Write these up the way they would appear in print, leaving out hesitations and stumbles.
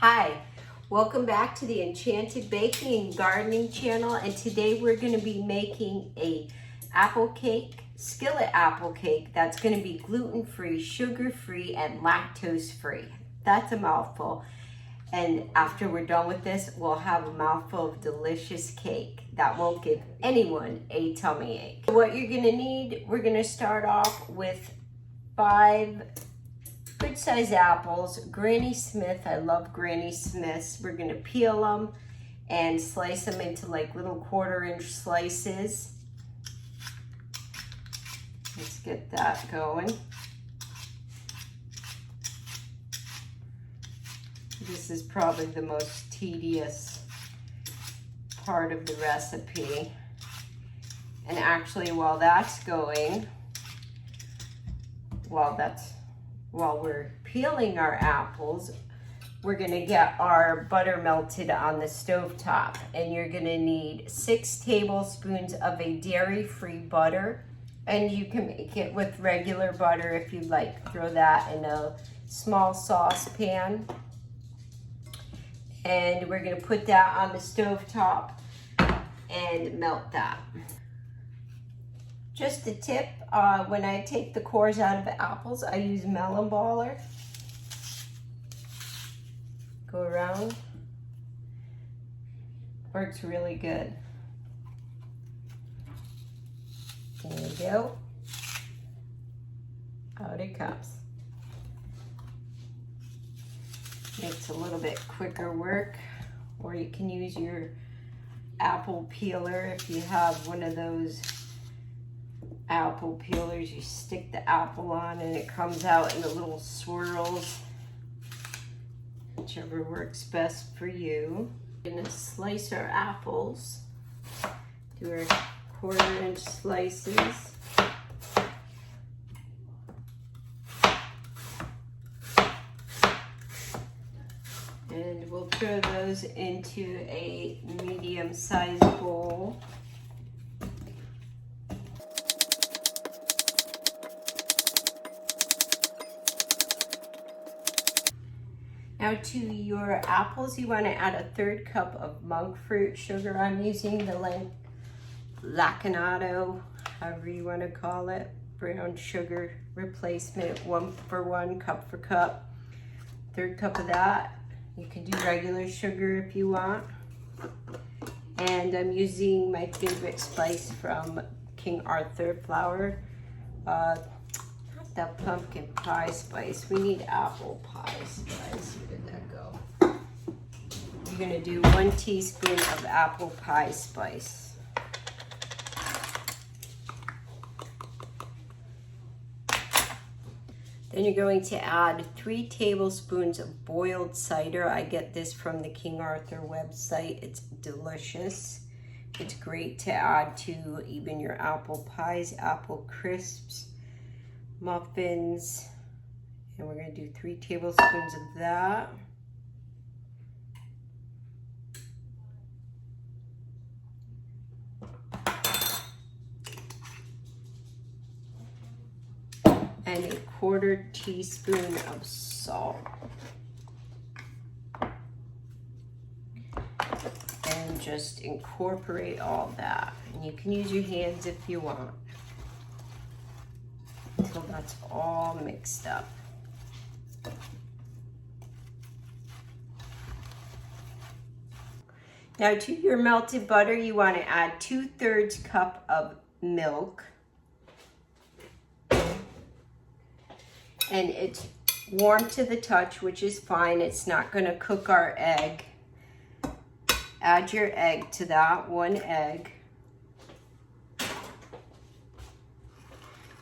Hi, welcome back to the Enchanted Baking and Gardening channel, and today we're going to be making a apple cake, skillet apple cake that's going to be gluten-free, sugar-free, and lactose-free. That's a mouthful. And after we're done with this, we'll have a mouthful of delicious cake that won't give anyone a tummy ache. What you're going to need, we're going to start off with 5 good size apples, Granny Smith. I love Granny Smiths. We're gonna peel them and slice them into like little 1/4-inch slices. Let's get that going. This is probably the most tedious part of the recipe. And actually, while that's going, while we're peeling our apples, we're gonna get our butter melted on the stovetop. And you're gonna need 6 tablespoons of a dairy-free butter. And you can make it with regular butter if you'd like. Throw that in a small saucepan. And we're gonna put that on the stovetop and melt that. Just a tip, when I take the cores out of the apples, I use melon baller. Go around. Works really good. There you go. Out it comes. Makes a little bit quicker work, or you can use your apple peeler if you have one of those apple peelers. You stick the apple on and it comes out in the little swirls, whichever works best for you. We're gonna slice our apples, do our 1/4-inch slices. And we'll throw those into a medium-sized bowl. Now to your apples, you want to add a 1/3 cup of monk fruit sugar. I'm using the Lacanato, however you want to call it, brown sugar replacement, 1-for-1, cup for cup. 1/3 cup of that. You can do regular sugar if you want. And I'm using my favorite spice from King Arthur flour. That pumpkin pie spice. We need apple pie spice. Where did that go? You're gonna do 1 teaspoon of apple pie spice. Then you're going to add 3 tablespoons of boiled cider. I get this from the King Arthur website. It's delicious. It's great to add to even your apple pies, apple crisps, muffins. And we're going to do 3 tablespoons of that. And a 1/4 teaspoon of salt. And just incorporate all that. And you can use your hands if you want, until that's all mixed up. Now to your melted butter, you want to add 2/3 cup of milk. And it's warm to the touch, which is fine. It's not going to cook our egg. Add your egg to that, 1 egg.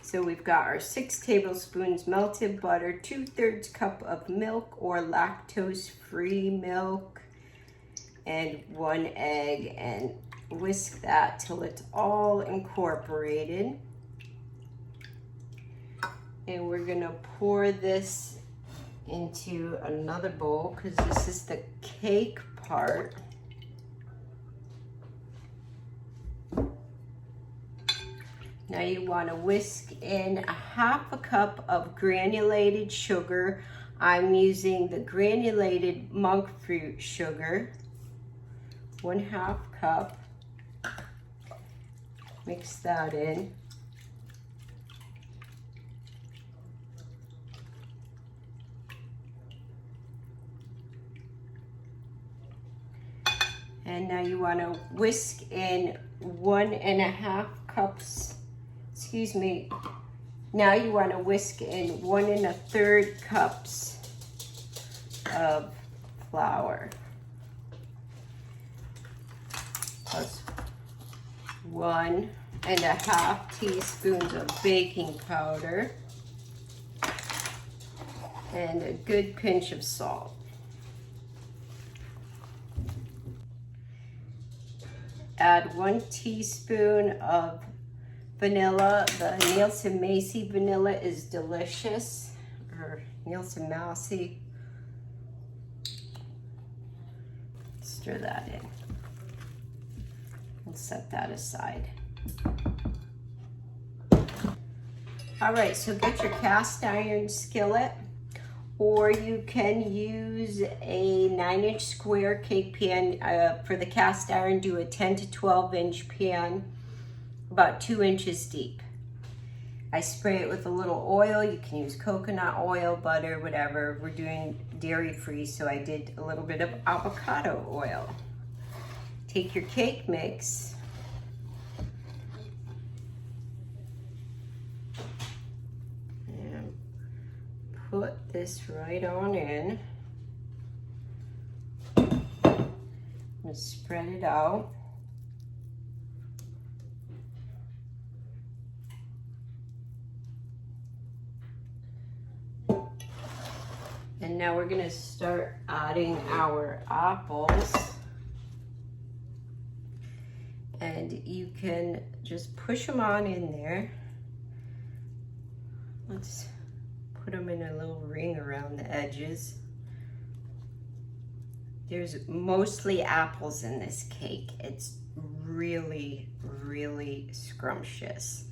So we've got our 6 tablespoons melted butter, 2/3 cup of milk or lactose-free milk, and 1 egg, and whisk that till it's all incorporated. And we're gonna pour this into another bowl because this is the cake part. Now you want to whisk in a 1/2 cup of granulated sugar. I'm using the granulated monk fruit sugar, 1/2 cup. Mix that in. And now you want to whisk in 1.5 cups, excuse me. Now you want to whisk in 1 1/3 cups of flour. Plus 1.5 teaspoons of baking powder. And a good pinch of salt. Add 1 teaspoon of vanilla. The Nielsen Macy vanilla is delicious, or Nielsen Massey. Stir that in. We'll set that aside. All right, so get your cast iron skillet, or you can use a 9-inch square cake pan. For the cast iron, do a 10 to 12-inch pan, about 2 inches deep. I spray it with a little oil. You can use coconut oil, butter, whatever. We're doing dairy-free, so I did a little bit of avocado oil. Take your cake mix, and put this right on in. I'm gonna spread it out. And now we're gonna start adding our apples. And you can just push them on in there. Let's put them in a little ring around the edges. There's mostly apples in this cake. It's really, really scrumptious.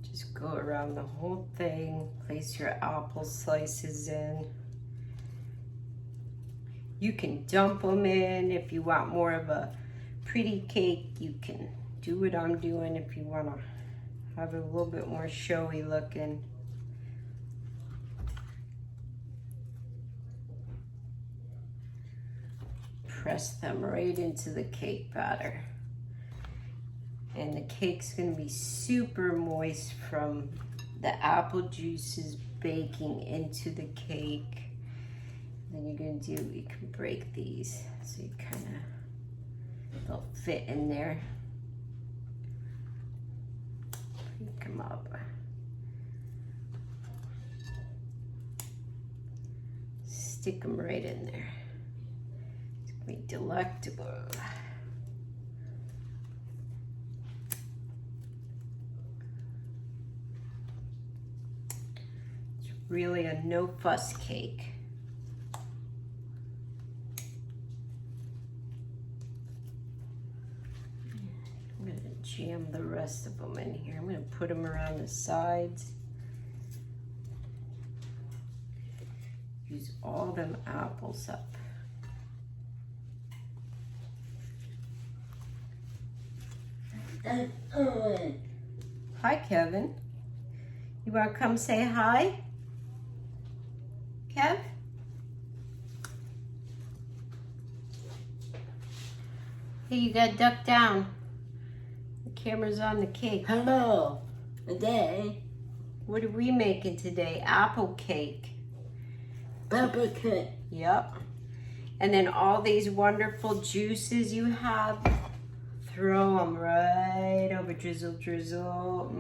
Just go around the whole thing, place your apple slices in. You can dump them in if you want more of a pretty cake. You can do what I'm doing if you want to have it a little bit more showy looking. Press them right into the cake batter. And the cake's going to be super moist from the apple juices baking into the cake. Then you're going to do, you can break these so you kind of, they'll fit in there. Pick them up. Stick them right in there. It's going to be delectable. It's really a no-fuss cake. Jam the rest of them in here. I'm going to put them around the sides. Use all them apples up. Hi, Kevin. You want to come say hi? Kev? Hey, you got to duck down. Camera's on the cake. Hello. Today. What are we making today? Apple cake. Apple cake. Yep. And then all these wonderful juices you have, throw them right over. Drizzle, drizzle.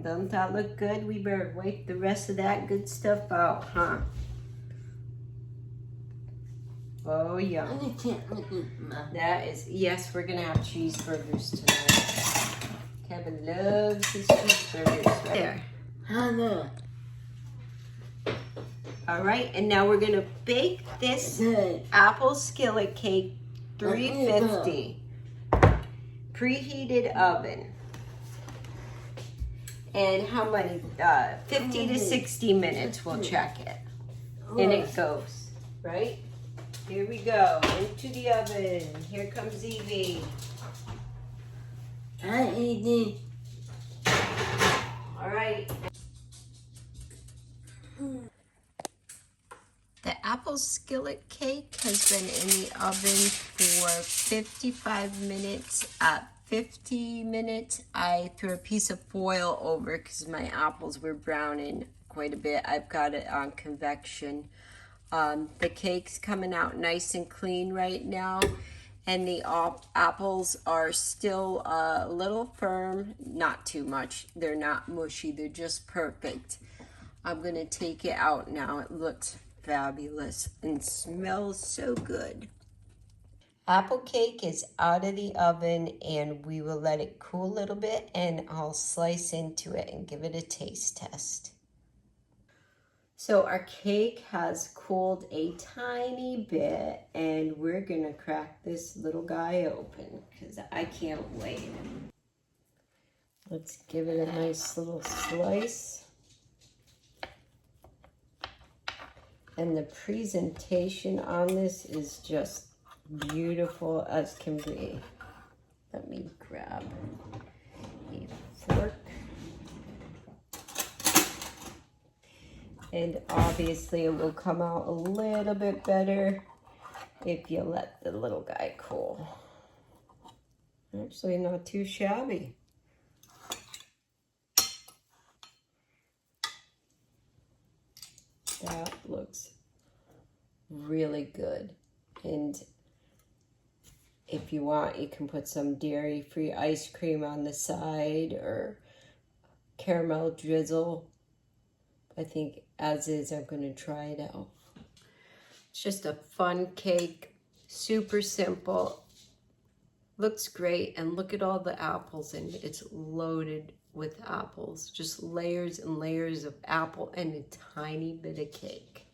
Doesn't that look good? We better wipe the rest of that good stuff out, huh? Oh, yeah. That is, yes, we're going to have cheeseburgers tonight. Kevin loves his cheeseburgers. Right there. Hello. All right, and now we're going to bake this apple skillet cake 350. Preheated oven. And how many? 50 to 60 minutes we'll check it. And it goes, right? Here we go, into the oven. Here comes Evie. I eat it. All right. The apple skillet cake has been in the oven for 55 minutes. At 50 minutes, I threw a piece of foil over because my apples were browning quite a bit. I've got it on convection. The cake's coming out nice and clean right now. And the apples are still a little firm, not too much. They're not mushy, they're just perfect. I'm gonna take it out now. It looks fabulous and smells so good. Apple cake is out of the oven and we will let it cool a little bit and I'll slice into it and give it a taste test. So our cake has cooled a tiny bit and we're gonna crack this little guy open because I can't wait. Let's give it a nice little slice. And the presentation on this is just beautiful as can be. Let me grab a fork. And obviously it will come out a little bit better if you let the little guy cool. Actually not too shabby. That looks really good. And if you want, you can put some dairy-free ice cream on the side or caramel drizzle. I think as is, I'm going to try it out. It's just a fun cake, super simple, looks great, and look at all the apples in it. It's loaded with apples, just layers and layers of apple and a tiny bit of cake.